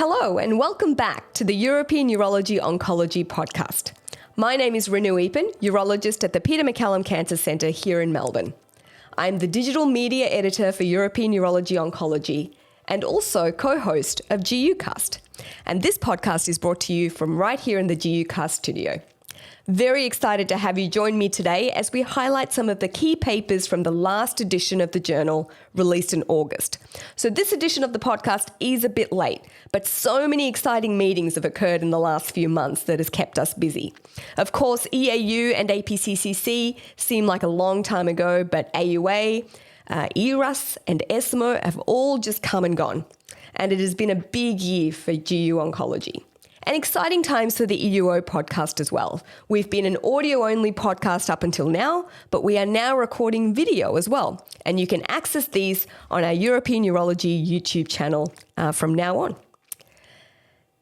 Hello and welcome back to the European Urology Oncology podcast. My name is Renu Epen, urologist at the Peter MacCallum Cancer Centre here in Melbourne. I'm the digital media editor for European Urology Oncology and also co-host of GUcast. And this podcast is brought to you from right here in the GUcast studio. Very excited to have you join me today as we highlight some of the key papers from the last edition of the journal released in August. So this edition of the podcast is a bit late, but so many exciting meetings have occurred in the last few months that has kept us busy. Of course, EAU and APCCC seem like a long time ago, but AUA, ERUS and ESMO have all just come and gone. And it has been a big year for GE Oncology. And exciting times for the EUO podcast as well. We've been an audio-only podcast up until now, but we are now recording video as well. And you can access these on our European Urology YouTube channel from now on.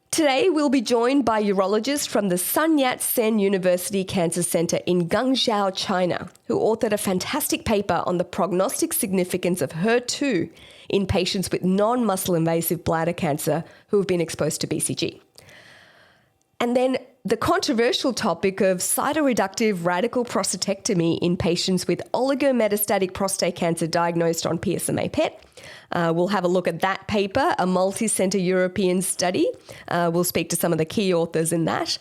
Today, we'll be joined by urologists from the Sun Yat-sen University Cancer Center in Guangzhou, China, who authored a fantastic paper on the prognostic significance of HER2 in patients with non-muscle invasive bladder cancer who have been exposed to BCG. And then the controversial topic of cytoreductive radical prostatectomy in patients with oligometastatic prostate cancer diagnosed on PSMA PET. We'll have a look at that paper, a multi-center European study. We'll speak to some of the key authors in that.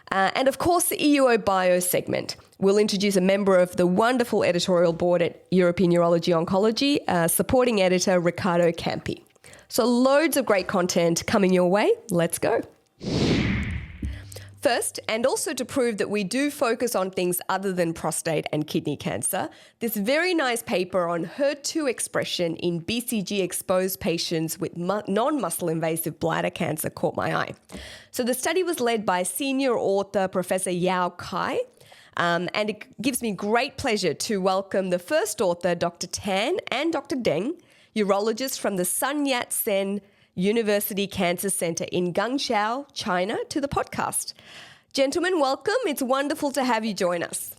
And of course, the EUO Bio segment. We'll introduce a member of the wonderful editorial board at European Urology Oncology, supporting editor Riccardo Campi. So loads of great content coming your way. Let's go. First, and also to prove that we do focus on things other than prostate and kidney cancer, this very nice paper on HER2 expression in BCG-exposed patients with non-muscle invasive bladder cancer caught my eye. So the study was led by senior author Professor Yao Kai, and it gives me great pleasure to welcome the first author, Dr. Tan and Dr. Deng, urologists from the Sun Yat-sen University Cancer Center in Guangzhou, China, to the podcast. Gentlemen, welcome. It's wonderful to have you join us.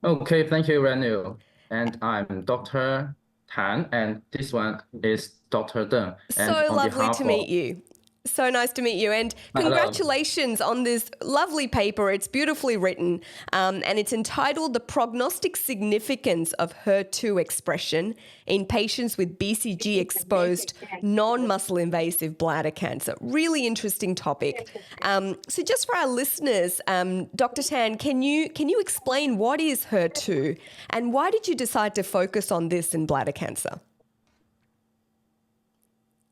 Okay, thank you, Renu. And I'm Dr. Tan, and this one is Dr. Deng. So lovely to meet you. So nice to meet you, and congratulations on this lovely paper. It's beautifully written, and it's entitled The Prognostic Significance of HER2 Expression in Patients with BCG-Exposed Non-Muscle Invasive Bladder Cancer. Really interesting topic. So just for our listeners, Dr. Tan, can you explain what is HER2 and why did you decide to focus on this in bladder cancer?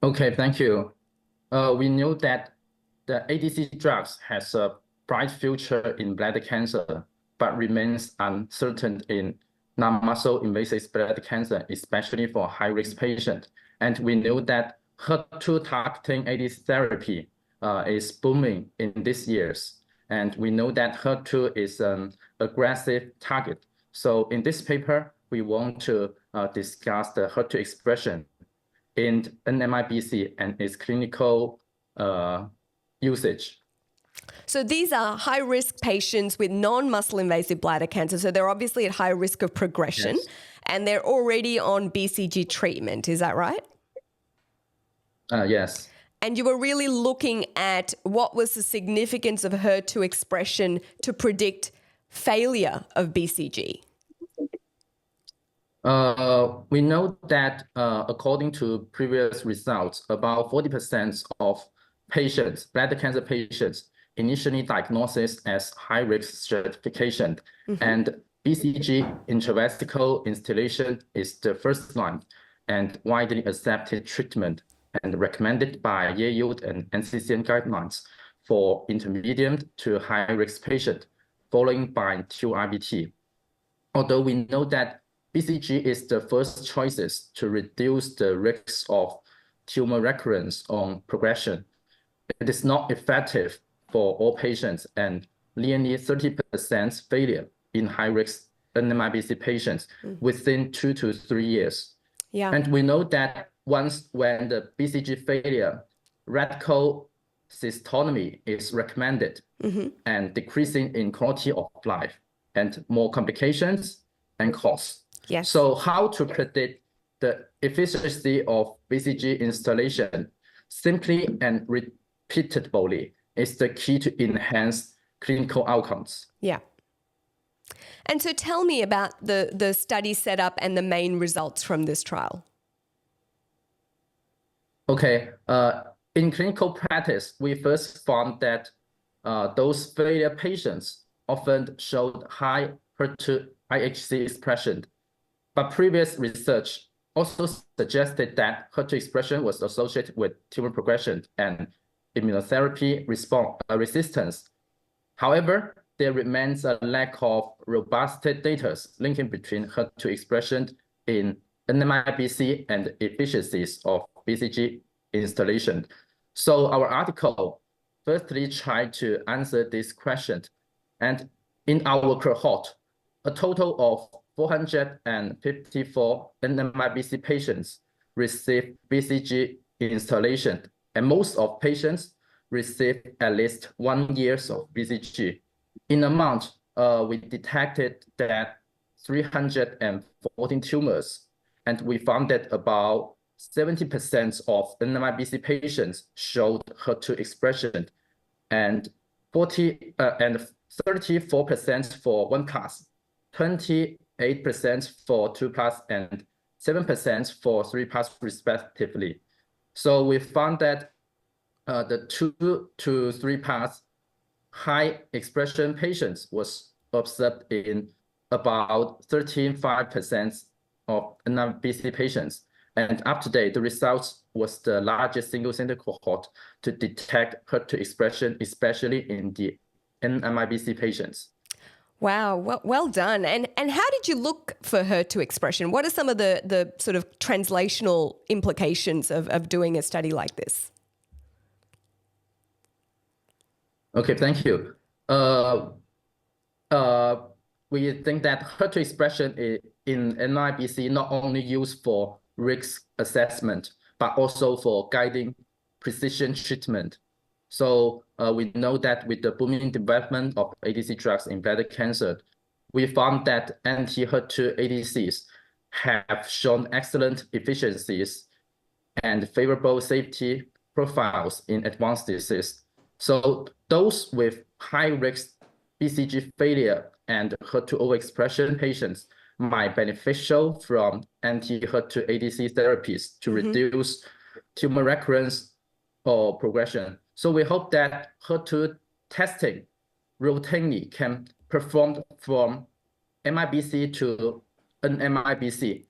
Okay, thank you. We know that the ADC drugs has a bright future in bladder cancer, but remains uncertain in non-muscle invasive bladder cancer, especially for high-risk patients. And we know that HER2 targeting ADC therapy is booming in these years. And we know that HER2 is an aggressive target. So in this paper, we want to discuss the HER2 expression in NMIBC and its clinical usage. So these are high-risk patients with non-muscle invasive bladder cancer. So they're obviously at high risk of progression, yes, and they're already on BCG treatment. Is that right? Yes. And you were really looking at what was the significance of HER2 expression to predict failure of BCG. We know that according to previous results, about 40% of patients, bladder cancer patients, initially diagnosed as high-risk stratification, and BCG intravesical installation is the first line and widely accepted treatment and recommended by EUO and NCCN guidelines for intermediate to high-risk patients, following by TURBT. Although we know that BCG is the first choices to reduce the risk of tumor recurrence on progression. It is not effective for all patients and nearly 30% failure in high-risk NMIBC patients within 2 to 3 years. Yeah. And we know that when the BCG failure, radical cystotomy is recommended and decreasing in quality of life and more complications and costs. Yes. So how to predict the efficiency of BCG installation? simply and repeatedly is the key to enhance clinical outcomes. Yeah. And so tell me about the study setup and the main results from this trial. Okay, in clinical practice, we first found that those failure patients often showed high HER2 IHC expression, but previous research also suggested that HER2 expression was associated with tumor progression and immunotherapy resistance. However, there remains a lack of robust data linking between HER2 expression in NMIBC and efficiencies of BCG installation. So our article firstly tried to answer this question. And in our cohort, a total of 454 NMIBC patients received BCG installation, and most of patients received at least 1 year of BCG. In amount, we detected that 314 tumors, and we found that about 70% of NMIBC patients showed HER2 expression, and 34% for 1+, 28% for 2+, and 7% for 3+ respectively. So we found that the 2 to 3+ high expression patients was observed in about 13.5% of NMIBC patients. And up to date, the results was the largest single center cohort to detect HER2 expression, especially in the NMIBC patients. Wow, well done. And how did you look for HER2 expression? What are some of the sort of translational implications of doing a study like this? Okay, thank you. We think that HER2 expression in NMIBC not only used for risk assessment, but also for guiding precision treatment. So we know that with the booming development of ADC drugs in bladder cancer, we found that anti-HER2 ADCs have shown excellent efficiencies and favorable safety profiles in advanced disease. So those with high-risk BCG failure and HER2 overexpression patients might beneficial from anti-HER2 ADC therapies to reduce tumor recurrence or progression. So we hope that HER2 testing routinely can perform from MIBC to NMIBC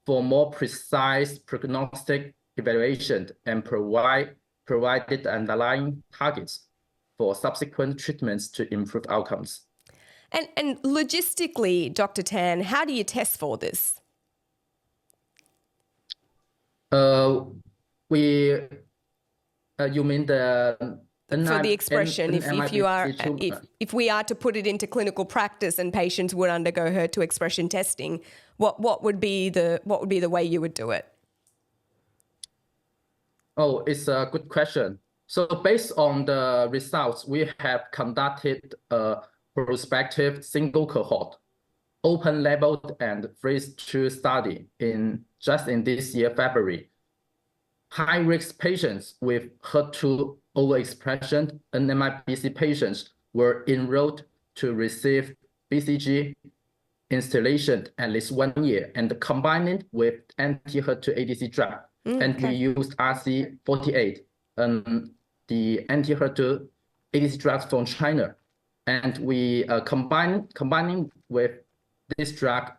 for more precise prognostic evaluation and provided underlying targets for subsequent treatments to improve outcomes. And logistically, Dr. Tan, how do you test for this? You mean the for the expression, if we are to put it into clinical practice and patients would undergo HER2 expression testing, what would be the way you would do it? Oh, it's a good question. So based on the results, we have conducted a prospective single cohort, open label and phase 2 study just in this year, February. High-risk patients with HER2 overexpression and NMIBC patients were enrolled to receive BCG installation at least 1 year and combined it with anti-HER2 ADC drug. And we used RC48, the anti-HER2 ADC drugs from China. And we combining with this drug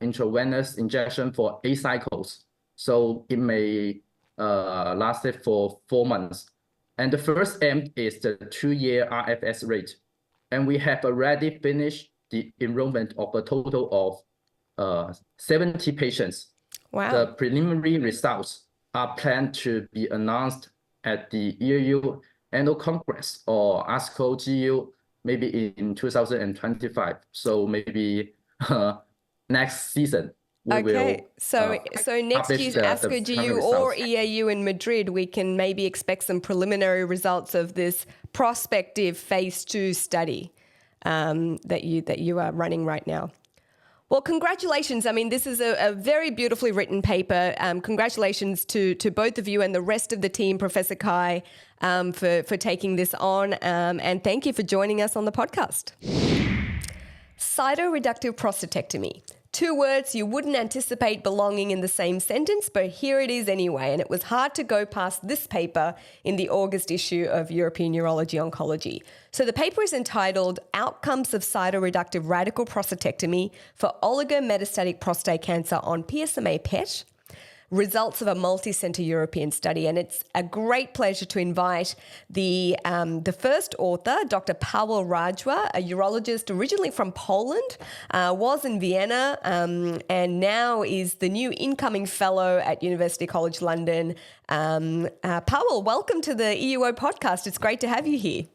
intravenous injection for 8 cycles. So it may lasted for 4 months. And the first aim is the 2-year RFS rate. And we have already finished the enrollment of a total of 70 patients. Wow. The preliminary results are planned to be announced at the EUO Annual Congress or ASCO GU maybe in 2025. So maybe next season. So next year's ASCO GU or EAU in Madrid, we can maybe expect some preliminary results of this prospective phase 2 study that you are running right now. Well, congratulations. I mean, this is a very beautifully written paper. Congratulations to both of you and the rest of the team, Professor Kai, for taking this on. And thank you for joining us on the podcast. Cytoreductive prostatectomy. 2 words you wouldn't anticipate belonging in the same sentence, but here it is anyway. And it was hard to go past this paper in the August issue of European Urology Oncology. So the paper is entitled Outcomes of Cytoreductive Radical Prostatectomy for Oligometastatic Prostate Cancer on PSMA PET. Results of a multi-center European study. And it's a great pleasure to invite the first author, Dr. Pawel Rajwa, a urologist originally from Poland, was in Vienna, and now is the new incoming fellow at University College London. Pawel, welcome to the EUO podcast. It's great to have you here.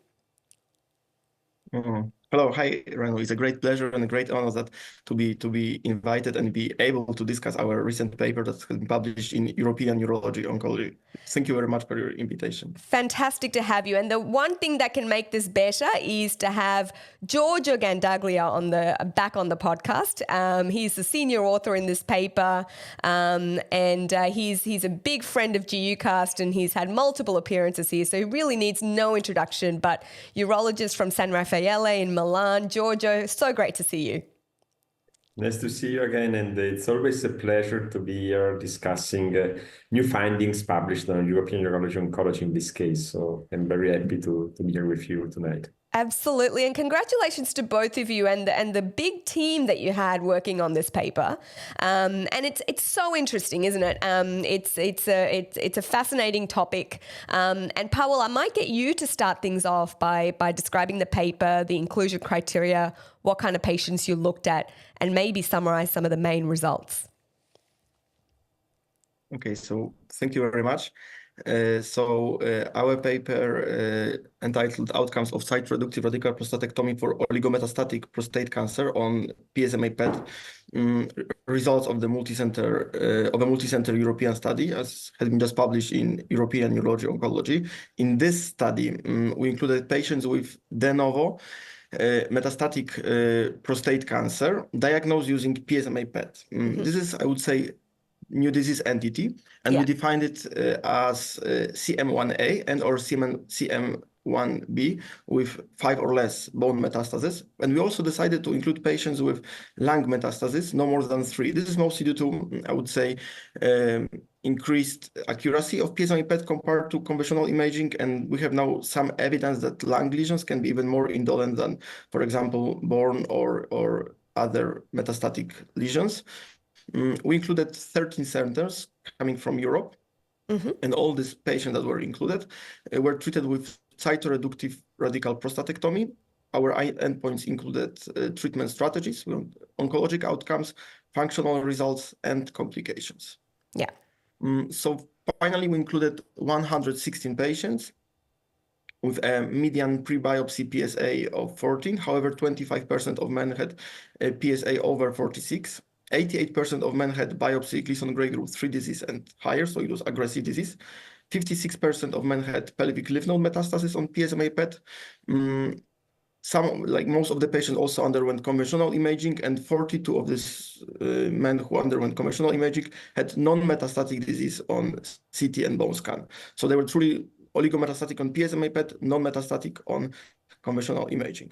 Hello, hi, Renu. It's a great pleasure and a great honor to be invited and be able to discuss our recent paper that's been published in European Urology Oncology. Thank you very much for your invitation. Fantastic to have you. And the one thing that can make this better is to have Giorgio Gandaglia back on the podcast. He's the senior author in this paper, and he's a big friend of GUcast, and he's had multiple appearances here, so he really needs no introduction. But urologist from San Raffaele in Milan. Giorgio, so great to see you. Nice to see you again, and it's always a pleasure to be here discussing new findings published on European Urology Oncology in this case. So I'm very happy to be here with you tonight. Absolutely, and congratulations to both of you and the big team that you had working on this paper. And it's so interesting, isn't it? It's a fascinating topic. And Pawel, I might get you to start things off by describing the paper, the inclusion criteria, what kind of patients you looked at, and maybe summarize some of the main results. Okay, so thank you very much. Our paper entitled Outcomes of Cytoreductive Radical Prostatectomy for Oligometastatic Prostate Cancer on PSMA PET, results of the multicenter European study, as has been just published in European Urology Oncology. In this study, we included patients with de novo metastatic prostate cancer diagnosed using PSMA PET. This is, I would say, new disease entity, and we defined it as CM1A and or CM1B with 5 or less bone metastasis. And we also decided to include patients with lung metastasis, no more than 3. This is mostly due to, I would say, increased accuracy of PSMA PET compared to conventional imaging. And we have now some evidence that lung lesions can be even more indolent than, for example, bone or other metastatic lesions. We included 13 centers coming from Europe, and all these patients that were included were treated with cytoreductive radical prostatectomy. Our endpoints included treatment strategies, oncologic outcomes, functional results, and complications. Yeah. So finally, we included 116 patients with a median pre-biopsy PSA of 14. However, 25% of men had a PSA over 46. 88% of men had biopsy Gleason grade group 3 disease and higher, so it was aggressive disease. 56% of men had pelvic lymph node metastasis on PSMA PET. Most of the patients also underwent conventional imaging, and 42 of these men who underwent conventional imaging had non-metastatic disease on CT and bone scan. So they were truly oligometastatic on PSMA PET, non-metastatic on conventional imaging.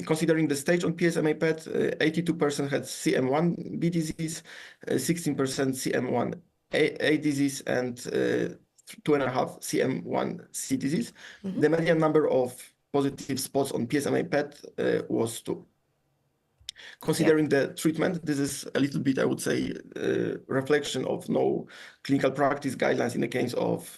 Considering the stage on PSMA PET, 82% had CM1B disease, 16% CM1A disease, and 2.5 CM1C disease. The median number of positive spots on PSMA PET was 2. Considering the treatment, this is a little bit, I would say, reflection of no clinical practice guidelines in the case of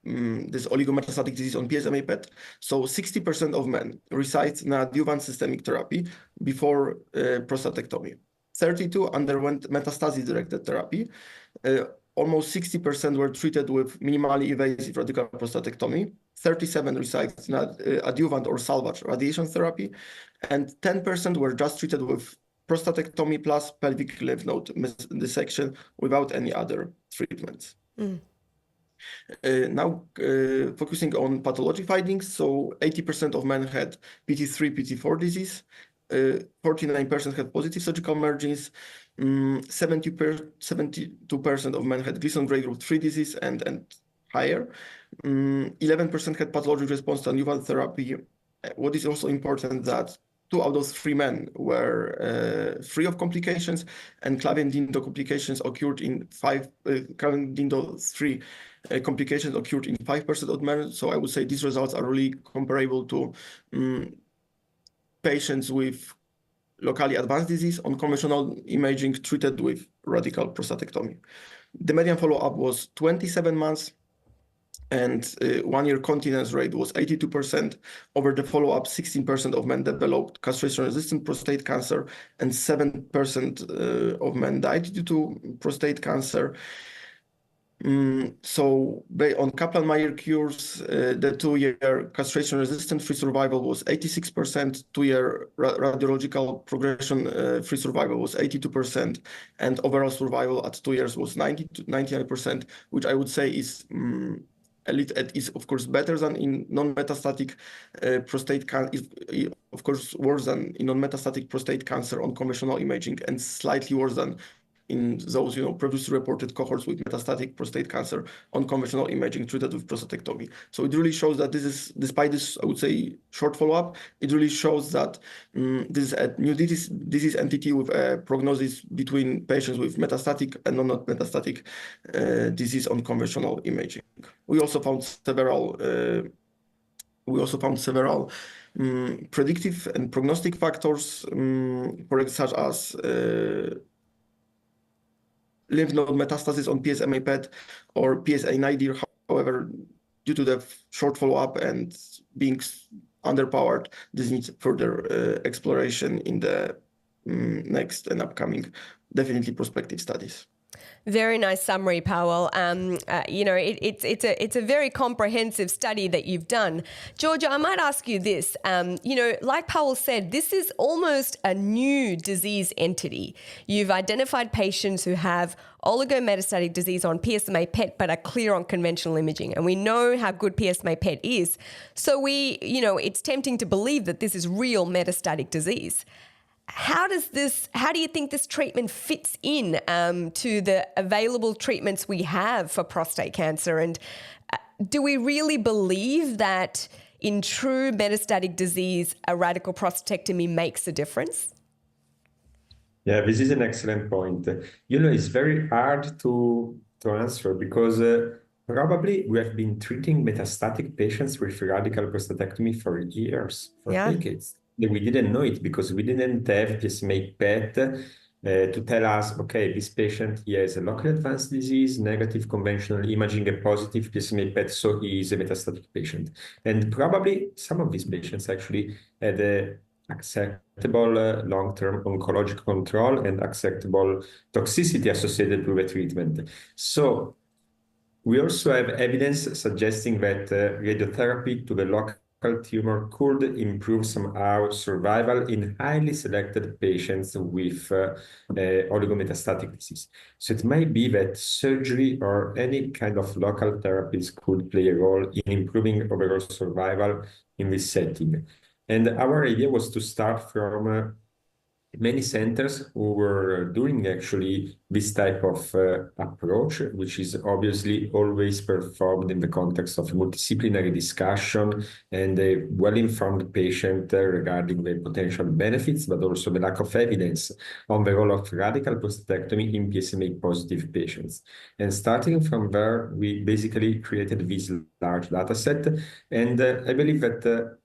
this oligometastatic disease on PSMA PET. So 60% of men received an adjuvant systemic therapy before prostatectomy. 32 underwent metastasis-directed therapy. Almost 60% were treated with minimally invasive radical prostatectomy. 37 received adjuvant or salvage radiation therapy, and 10% were just treated with prostatectomy plus pelvic lymph node dissection without any other treatments. Now, focusing on pathology findings, so 80% of men had PT3, PT4 disease, 49% had positive surgical margins. 72% of men had Gleason grade group 3 disease and higher. 11% had pathologic response to neoadjuvant therapy. What is also important that 2 out of 3 men were free of complications, and Clavien-Dindo complications occurred in 5. Clavien-Dindo 3 complications occurred in 5% of men. So I would say these results are really comparable to patients with locally advanced disease on conventional imaging treated with radical prostatectomy. The median follow-up was 27 months, and 1-year continence rate was 82%. Over the follow-up, 16% of men developed castration-resistant prostate cancer, and 7% of men died due to prostate cancer. So on Kaplan-Meier curves, the 2-year castration-resistant free survival was 86%, 2-year radiological progression free survival was 82%, and overall survival at 2 years was 99%, which I would say is is of course better than in non-metastatic prostate cancer, of course worse than in non-metastatic prostate cancer on conventional imaging, and slightly worse than in those previously reported cohorts with metastatic prostate cancer on conventional imaging treated with prostatectomy. So it really shows that this is, despite this, I would say, short follow-up, it really shows that this is a new disease entity with a prognosis between patients with metastatic and non-metastatic disease on conventional imaging. We also found several predictive and prognostic factors, such as lymph node metastasis on PSMA PET or PSA nadir. However, due to the short follow-up and being underpowered, this needs further exploration in the next and upcoming, definitely prospective studies. Very nice summary, Pawel. It's a very comprehensive study that you've done. Giorgio, I might ask you this. Like Pawel said, this is almost a new disease entity. You've identified patients who have oligometastatic disease on PSMA PET but are clear on conventional imaging, and we know how good PSMA PET is. So it's tempting to believe that this is real metastatic disease. How do you think this treatment fits in to the available treatments we have for prostate cancer? And do we really believe that in true metastatic disease, a radical prostatectomy makes a difference? Yeah, this is an excellent point. It's very hard to answer because probably we have been treating metastatic patients with radical prostatectomy for years, for decades. We didn't know it because we didn't have PSMA PET to tell us, okay, this patient he has a locally advanced disease, negative conventional imaging, a positive PSMA PET, so he is a metastatic patient. And probably some of these patients actually had a acceptable long-term oncological control and acceptable toxicity associated with the treatment. So we also have evidence suggesting that radiotherapy to the local tumor could improve somehow survival in highly selected patients with oligometastatic disease. So it might be that surgery or any kind of local therapies could play a role in improving overall survival in this setting. And our idea was to start from many centers who were doing actually this type of approach, which is obviously always performed in the context of multidisciplinary discussion and a well-informed patient regarding the potential benefits, but also the lack of evidence on the role of radical prostatectomy in PSMA-positive patients. And starting from there, we basically created this large data set. And I believe that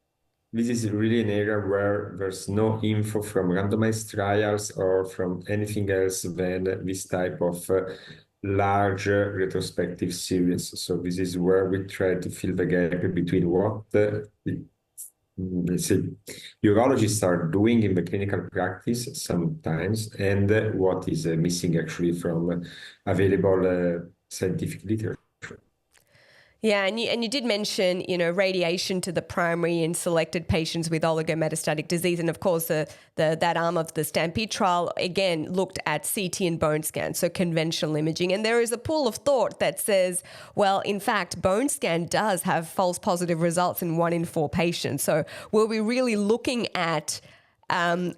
this is really an area where there's no info from randomized trials or from anything else than this type of large retrospective series. So this is where we try to fill the gap between what let's say urologists are doing in the clinical practice sometimes and what is missing actually from available scientific literature. Yeah, and you did mention, radiation to the primary in selected patients with oligometastatic disease. And of course, that arm of the Stampede trial, again, looked at CT and bone scan, so conventional imaging. And there is a pool of thought that says, well, in fact, bone scan does have false positive results in 1 in 4 patients. So were we really looking at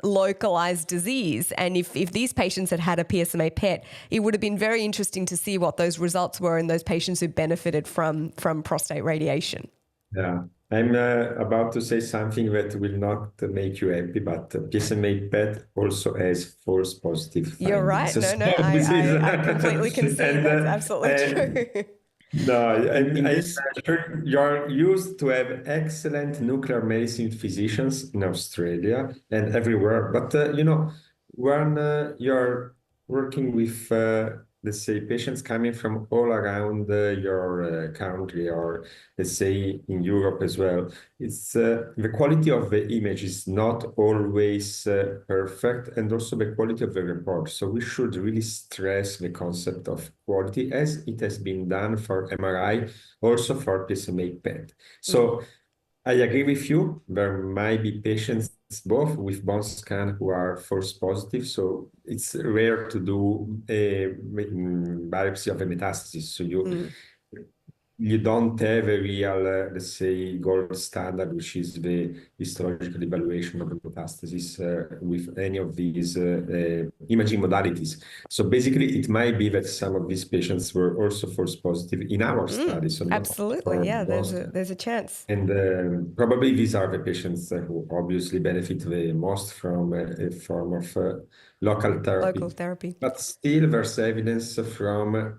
localized disease. And if these patients had had a PSMA PET, it would have been very interesting to see what those results were in those patients who benefited from prostate radiation. Yeah, I'm about to say something that will not make you happy, but PSMA PET also has false positive findings. You're right. No, I completely concede. That's absolutely true. No, I'm sure you're used to have excellent nuclear medicine physicians in Australia and everywhere. But, when you're working with, let's say, patients coming from all around your country, or let's say in Europe as well, it's the quality of the image is not always perfect, and also the quality of the report. So we should really stress the concept of quality, as it has been done for MRI, also for PSMA PET. So I agree with you. There might be patients both with bone scan who are false positive, so it's rare to do a biopsy of a metastasis. So you don't have a real, let's say, gold standard, which is the histological evaluation of the metastasis with any of these imaging modalities. So basically, it might be that some of these patients were also false positive in our study. So absolutely, yeah, there's a chance. And probably these are the patients who obviously benefit the most from a form of local therapy. But still, there's evidence from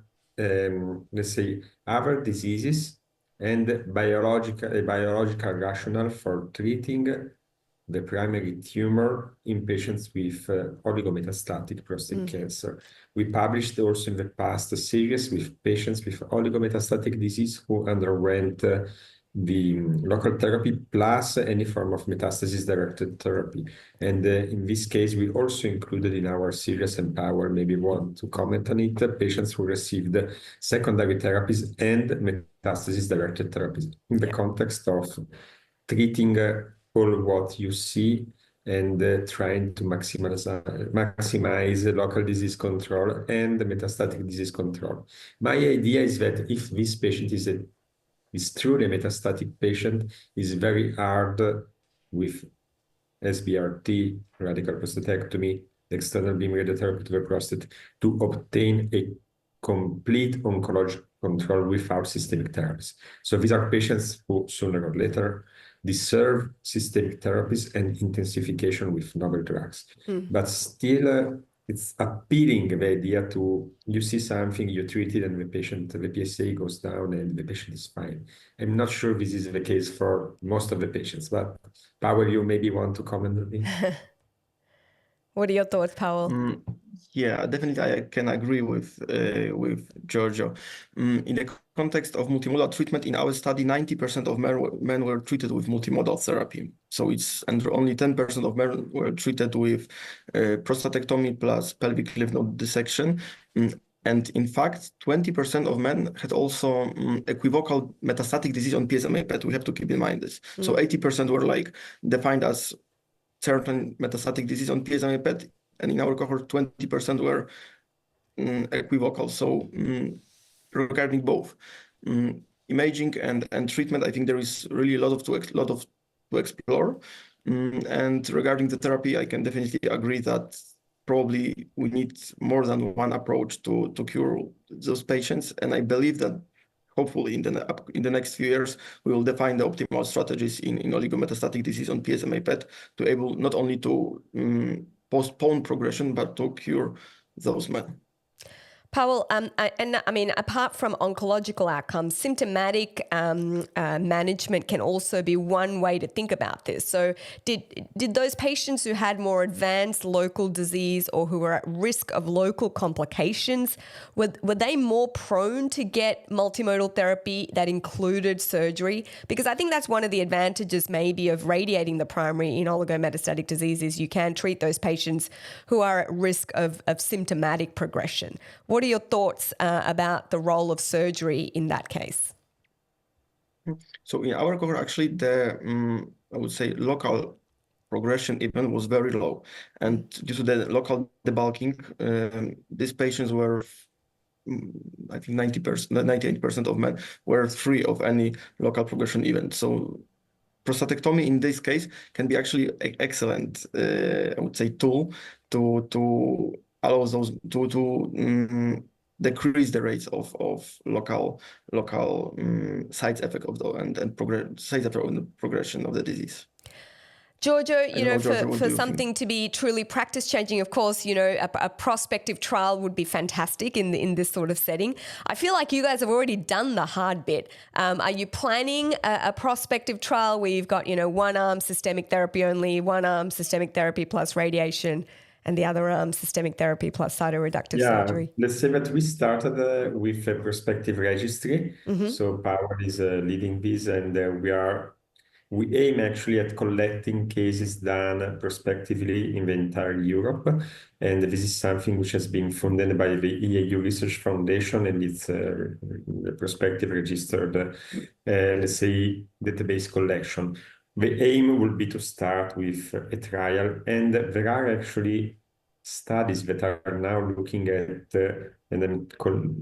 let's say, other diseases and biological rationale for treating the primary tumor in patients with oligometastatic prostate cancer. We published also in the past a series with patients with oligometastatic disease who underwent the local therapy plus any form of metastasis-directed therapy. And in this case, we also included in our series and Pawel, maybe want to comment on it, patients who received secondary therapies and metastasis-directed therapies in the context of treating all what you see and trying to maximize local disease control and metastatic disease control. My idea is that if this patient is truly a metastatic patient, is very hard with SBRT, radical prostatectomy, external beam radiotherapy to the prostate, to obtain a complete oncological control without systemic therapies. So these are patients who sooner or later deserve systemic therapies and intensification with novel drugs. But still, it's appealing, the idea you see something, you treat it, and the PSA goes down and the patient is fine. I'm not sure this is the case for most of the patients, but Pawel, you maybe want to comment on this? What are your thoughts, Pawel? Yeah, definitely, I can agree with Giorgio. In the context of multimodal treatment, in our study, 90% of men were treated with multimodal therapy. So and only 10% of men were treated with prostatectomy plus pelvic lymph node dissection. And in fact, 20% of men had also equivocal metastatic disease on PSMA PET. We have to keep in mind this. So 80% were defined as certain metastatic disease on PSMA PET. And in our cohort, 20% were equivocal. So regarding both imaging and treatment, I think there is really a lot to explore. And regarding the therapy, I can definitely agree that probably we need more than one approach to cure those patients. And I believe that hopefully in the next few years, we will define the optimal strategies in oligometastatic disease on PSMA PET to able not only to postpone progression, but to cure those men. Pawel, and I mean, apart from oncological outcomes, symptomatic management can also be one way to think about this. So did those patients who had more advanced local disease or who were at risk of local complications, were they more prone to get multimodal therapy that included surgery? Because I think that's one of the advantages maybe of radiating the primary in oligometastatic disease is you can treat those patients who are at risk of symptomatic progression. What are your thoughts about the role of surgery in that case? So in our cohort, actually, I would say local progression even was very low. And due to the local debulking, these patients were, I think 98% of men were free of any local progression event. So prostatectomy in this case can be actually an excellent, I would say, tool to allow those to decrease the rates of local side effect of the side effect of the progression of the disease. Giorgio, Giorgio, for something to be truly practice changing, of course, a prospective trial would be fantastic in this sort of setting. I feel like you guys have already done the hard bit. Are you planning a prospective trial where you've got, one arm systemic therapy only, one arm systemic therapy plus radiation, and the other arm systemic therapy plus cytoreductive surgery? Let's say that we started with a prospective registry. So Pawel is leading this, and we aim actually at collecting cases done prospectively in the entire Europe. And this is something which has been funded by the EUO Research Foundation, and it's the prospective registered, let's say, database collection. The aim will be to start with a trial, and there are actually studies that are now looking at, and I'm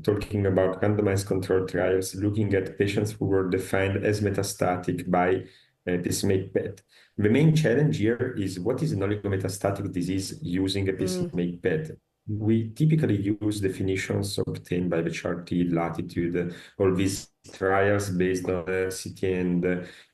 talking about randomized controlled trials, looking at patients who were defined as metastatic by PSMA PET. The main challenge here is what is an oligometastatic disease using a PSMA PET. We typically use definitions obtained by the CHART, Latitude, all these trials based on CT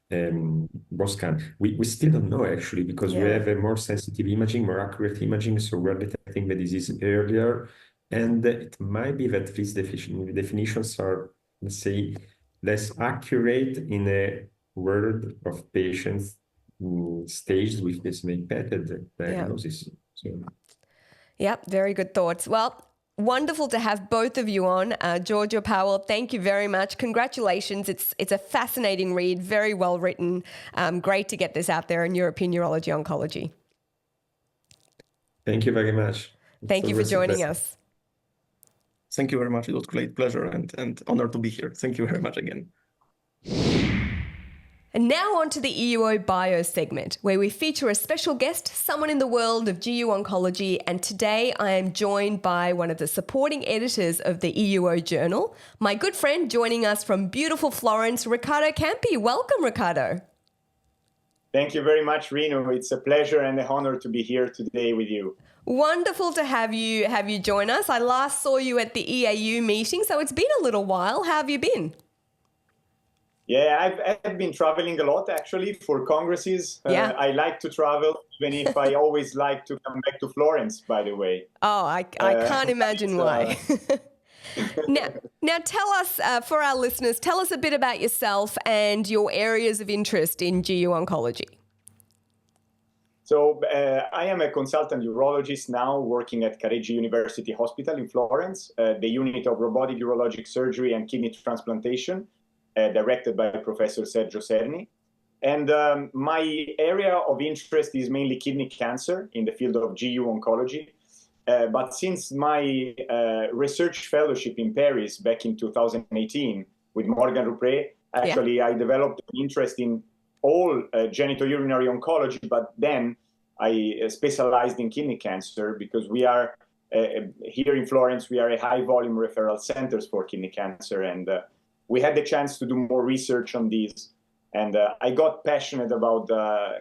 and bone scan. We still don't know actually, because we have a more sensitive imaging, more accurate imaging, so we're detecting the disease earlier. And it might be that these definitions are, let's say, less accurate in a world of patients staged with PSMA PET diagnosis. Yep, very good thoughts. Well, wonderful to have both of you on. Giorgio, Pawel, thank you very much. Congratulations. It's a fascinating read, very well written. Great to get this out there in European Urology Oncology. Thank you very much. Thank you for joining us. Thank you very much. It was a great pleasure and honor to be here. Thank you very much again. And now on to the EUO Bio segment, where we feature a special guest, someone in the world of GE Oncology. And today I am joined by one of the supporting editors of the EUO journal, my good friend joining us from beautiful Florence, Riccardo Campi. Welcome, Riccardo. Thank you very much, Rino. It's a pleasure and an honor to be here today with you. Wonderful to have you join us. I last saw you at the EAU meeting, so it's been a little while. How have you been? Yeah, I've been traveling a lot, actually, for congresses. I like to travel, even if I always like to come back to Florence, by the way. Oh, I can't imagine why. Now tell us, for our listeners, tell us a bit about yourself and your areas of interest in GE Oncology. So I am a consultant urologist now working at Careggi University Hospital in Florence, the unit of robotic urologic surgery and kidney transplantation, directed by Professor Sergio Cerni. And my area of interest is mainly kidney cancer in the field of GE Oncology. But since my research fellowship in Paris back in 2018 with Morgan Rupré, actually I developed an interest in all genitourinary oncology, but then I specialized in kidney cancer because we are, here in Florence, we are a high volume referral centers for kidney cancer. And we had the chance to do more research on these. And I got passionate about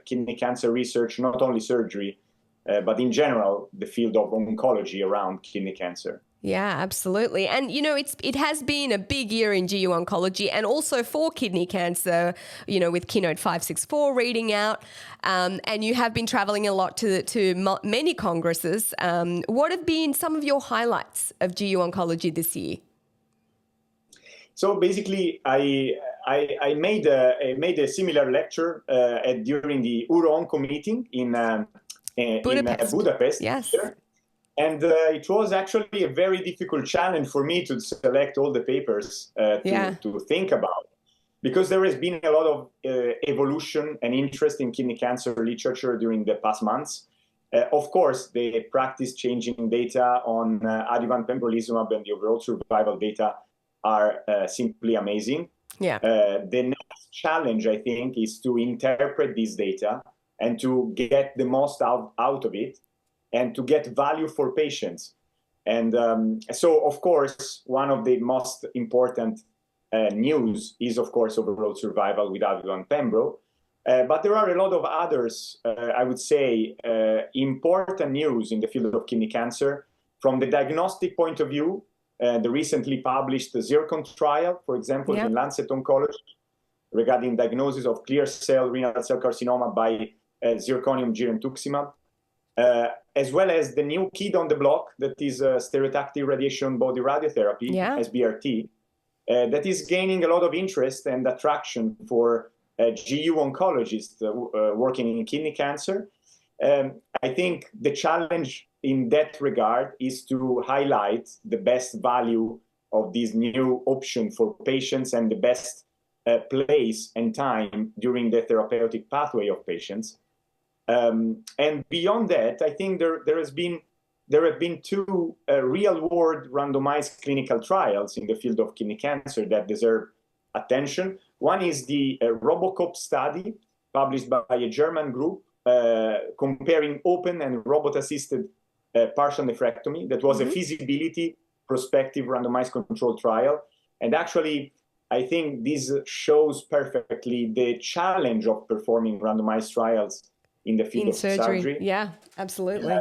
kidney cancer research, not only surgery, but in general, the field of oncology around kidney cancer. Yeah, absolutely. And, it has been a big year in GE Oncology and also for kidney cancer, with Keynote 564 reading out. And you have been traveling a lot to many congresses. What have been some of your highlights of GE Oncology this year? So basically, I made a similar lecture during the UROONCO meeting in Budapest. Yes. And it was actually a very difficult challenge for me to select all the papers to think about, because there has been a lot of evolution and interest in kidney cancer literature during the past months. Of course, the practice changing data on adjuvant pembrolizumab and the overall survival data are simply amazing. Yeah. The next challenge, I think, is to interpret this data and to get the most out of it and to get value for patients. And so, of course, one of the most important news is, of course, overall survival with adjuvant pembro. But there are a lot of others, I would say, important news in the field of kidney cancer. From the diagnostic point of view, the recently published ZIRCON trial, for example, in Lancet Oncology, regarding diagnosis of clear cell renal cell carcinoma by zirconium girentuximab, as well as the new kid on the block, that is stereotactic radiation body radiotherapy, SBRT, that is gaining a lot of interest and attraction for GE oncologists working in kidney cancer. I think the challenge in that regard is to highlight the best value of this new option for patients and the best place and time during the therapeutic pathway of patients. And beyond that, I think there have been two real-world randomized clinical trials in the field of kidney cancer that deserve attention. One is the RoboCop study published by a German group comparing open and robot-assisted partial nephrectomy. That was a feasibility prospective randomized controlled trial. And actually, I think this shows perfectly the challenge of performing randomized trials in the field of surgery. Yeah, absolutely.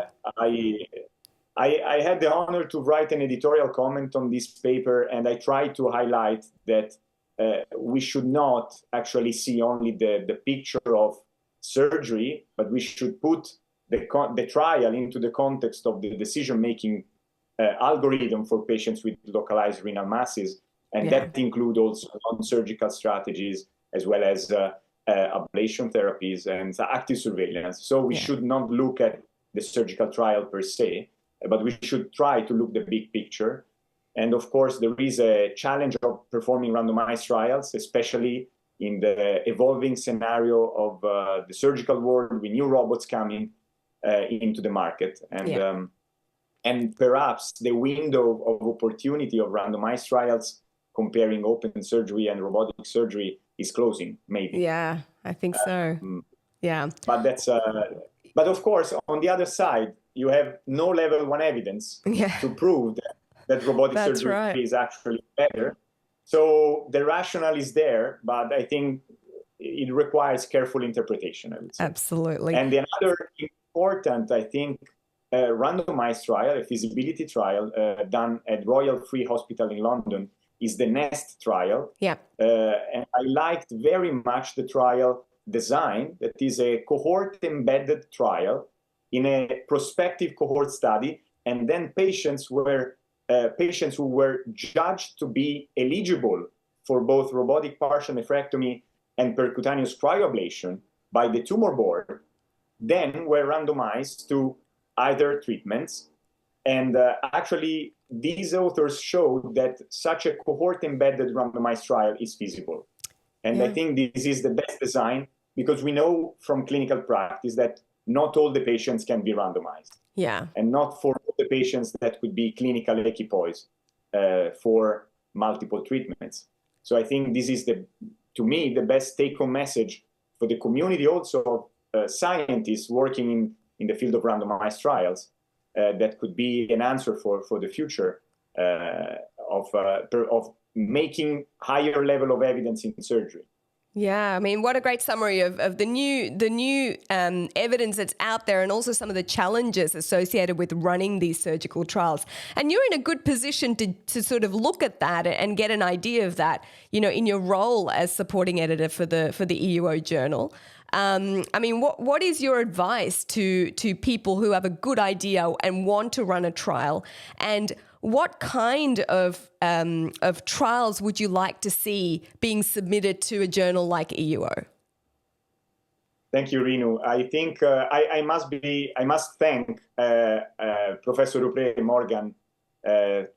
I had the honor to write an editorial comment on this paper, and I tried to highlight that we should not actually see only the picture of surgery, but we should put the trial into the context of the decision-making algorithm for patients with localized renal masses, and that include also non-surgical strategies as well as ablation therapies and active surveillance. So we should not look at the surgical trial per se, but we should try to look the big picture. And of course, there is a challenge of performing randomized trials, especially in the evolving scenario of the surgical world with new robots coming into the market. And perhaps the window of opportunity of randomized trials comparing open surgery and robotic surgery is closing, maybe. Yeah, I think so. But that's but of course, on the other side, you have no level 1 evidence to prove that robotic surgery is actually better. So the rationale is there, but I think it requires careful interpretation, I would say. Absolutely. And another important, I think, randomized trial, a feasibility trial done at Royal Free Hospital in London, is the NEST trial. And I liked very much the trial design. That is a cohort-embedded trial in a prospective cohort study, and then patients who were judged to be eligible for both robotic partial nephrectomy and percutaneous cryoablation by the tumor board, then were randomized to either treatments. And actually, these authors showed that such a cohort-embedded randomized trial is feasible. And I think this is the best design, because we know from clinical practice that not all the patients can be randomized. And not for all the patients that could be clinical equipoise for multiple treatments. So I think this is, to me, the best take-home message for the community also of scientists working in the field of randomized trials, that could be an answer for the future of making higher level of evidence in surgery. Yeah, I mean, what a great summary of the new evidence that's out there, and also some of the challenges associated with running these surgical trials. And you're in a good position to sort of look at that and get an idea of that, you know, in your role as supporting editor for the EUO journal. I mean, what is your advice to people who have a good idea and want to run a trial, and what kind of trials would you like to see being submitted to a journal like EUO? Thank you, Rinu. I think I must thank Professor Ruprecht Morgan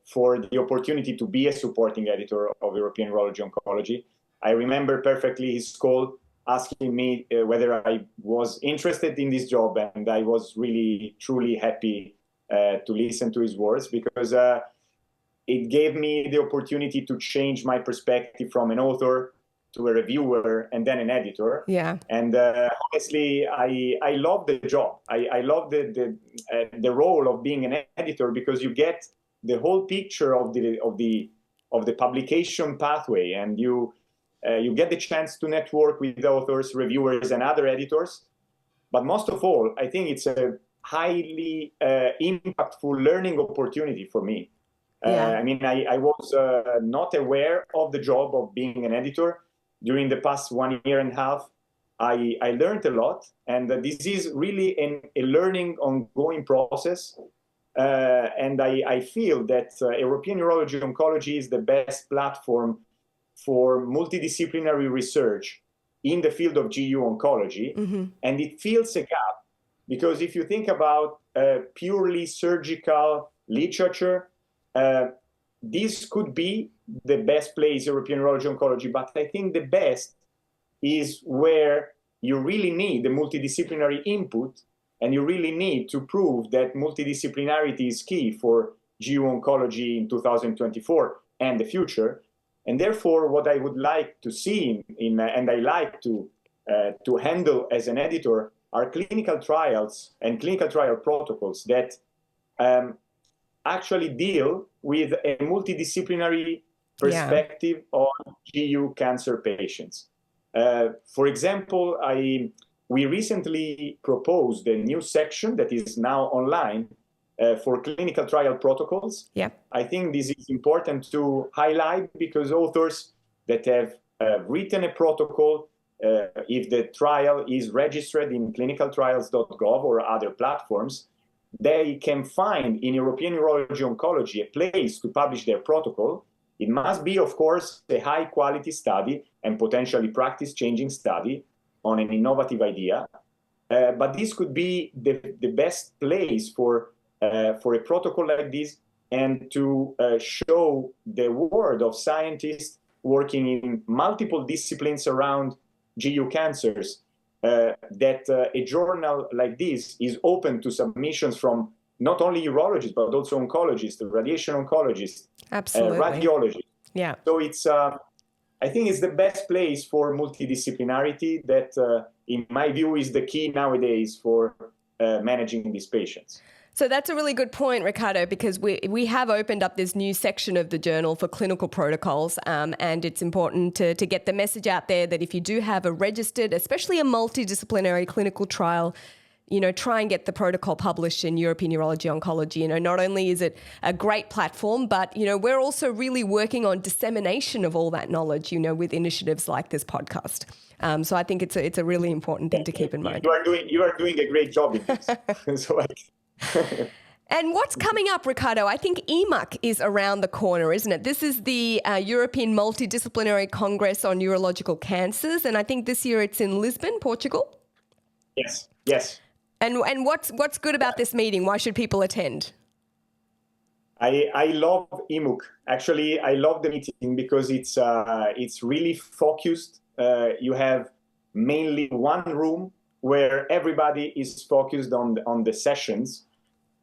for the opportunity to be a supporting editor of European Urology Oncology. I remember perfectly his call asking me whether I was interested in this job, and I was really, truly happy to listen to his words, because it gave me the opportunity to change my perspective from an author to a reviewer and then an editor. And honestly, I love the job. I love the role of being an editor, because you get the whole picture of the publication pathway, and you You get the chance to network with authors, reviewers, and other editors. But most of all, I think it's a highly impactful learning opportunity for me. I mean, I was not aware of the job of being an editor. During the past 1 year and a half, I learned a lot, and this is really a learning ongoing process. And I feel that European Urology Oncology is the best platform for multidisciplinary research in the field of GE Oncology, and it fills a gap. Because if you think about purely surgical literature, this could be the best place, European Urology Oncology, but I think the best is where you really need the multidisciplinary input, and you really need to prove that multidisciplinarity is key for GE Oncology in 2024 and the future. And therefore, what I would like to see and I like to handle as an editor are clinical trials and clinical trial protocols that actually deal with a multidisciplinary perspective on GU cancer patients. For example, we recently proposed a new section that is now online for clinical trial protocols. I think this is important to highlight because authors that have written a protocol, if the trial is registered in clinicaltrials.gov or other platforms, they can find in European Urology Oncology a place to publish their protocol. It must be, of course, a high-quality study and potentially practice-changing study on an innovative idea. But this could be the best place for a protocol like this, and to show the world of scientists working in multiple disciplines around GU cancers, that a journal like this is open to submissions from not only urologists, but also oncologists, radiation oncologists, radiologists. So it's, I think it's the best place for multidisciplinarity that, in my view, is the key nowadays for managing these patients. So that's a really good point, Riccardo, because we have opened up this new section of the journal for clinical protocols, and it's important to get the message out there that if you do have a registered, especially a multidisciplinary clinical trial, try and get the protocol published in European Urology Oncology. Not only is it a great platform, but, we're also really working on dissemination of all that knowledge, with initiatives like this podcast. So I think it's a really important thing to keep in mind. You are doing a great job in this. And what's coming up, Riccardo? I think EMUC is around the corner, isn't it? This is the European Multidisciplinary Congress on Urological Cancers, and I think this year it's in Lisbon, Portugal. Yes. And what's good about this meeting? Why should people attend? I love EMUC. Actually, I love the meeting because it's really focused. You have mainly one room where everybody is focused on the sessions,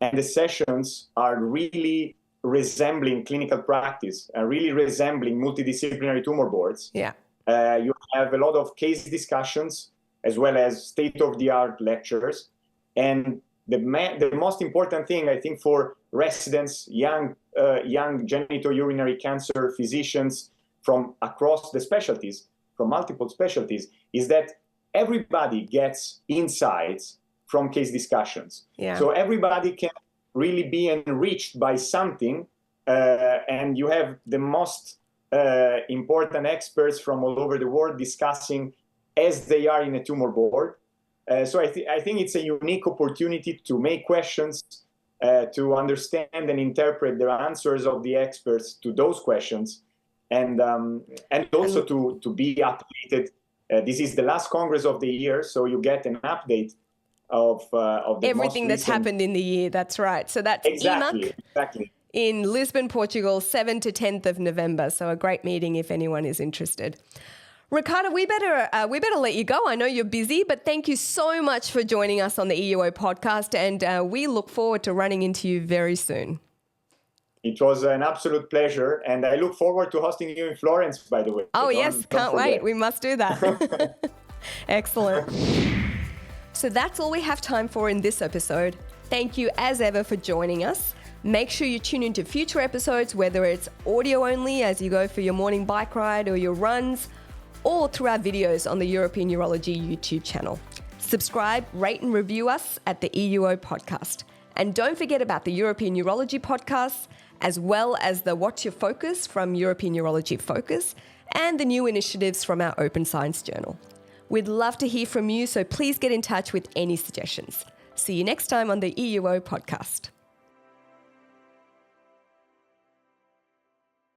and the sessions are really resembling clinical practice, really resembling multidisciplinary tumor boards. You have a lot of case discussions as well as state-of-the-art lectures. And the most important thing, I think, for residents, young genitourinary cancer physicians from across the specialties, from multiple specialties, is that everybody gets insights from case discussions. So everybody can really be enriched by something, and you have the most important experts from all over the world discussing as they are in a tumor board. So I think it's a unique opportunity to make questions, to understand and interpret the answers of the experts to those questions, and also to be updated. This is the last Congress of the year, so you get an update of the everything that's happened in the year. That's right. So that's exactly in Lisbon, Portugal, 7th to 10th of November. So a great meeting if anyone is interested. Riccardo, we better let you go. I know you're busy, but thank you so much for joining us on the EUO podcast, and we look forward to running into you very soon. It was an absolute pleasure, and I look forward to hosting you in Florence, by the way. Oh, yes, can't wait. We must do that. Excellent. So that's all we have time for in this episode. Thank you, as ever, for joining us. Make sure you tune into future episodes, whether it's audio only as you go for your morning bike ride or your runs, or through our videos on the European Urology YouTube channel. Subscribe, rate and review us at the EUO podcast. And don't forget about the European Urology podcasts, as well as the What's Your Focus from European Urology Focus, and the new initiatives from our Open Science Journal. We'd love to hear from you, so please get in touch with any suggestions. See you next time on the EUO podcast.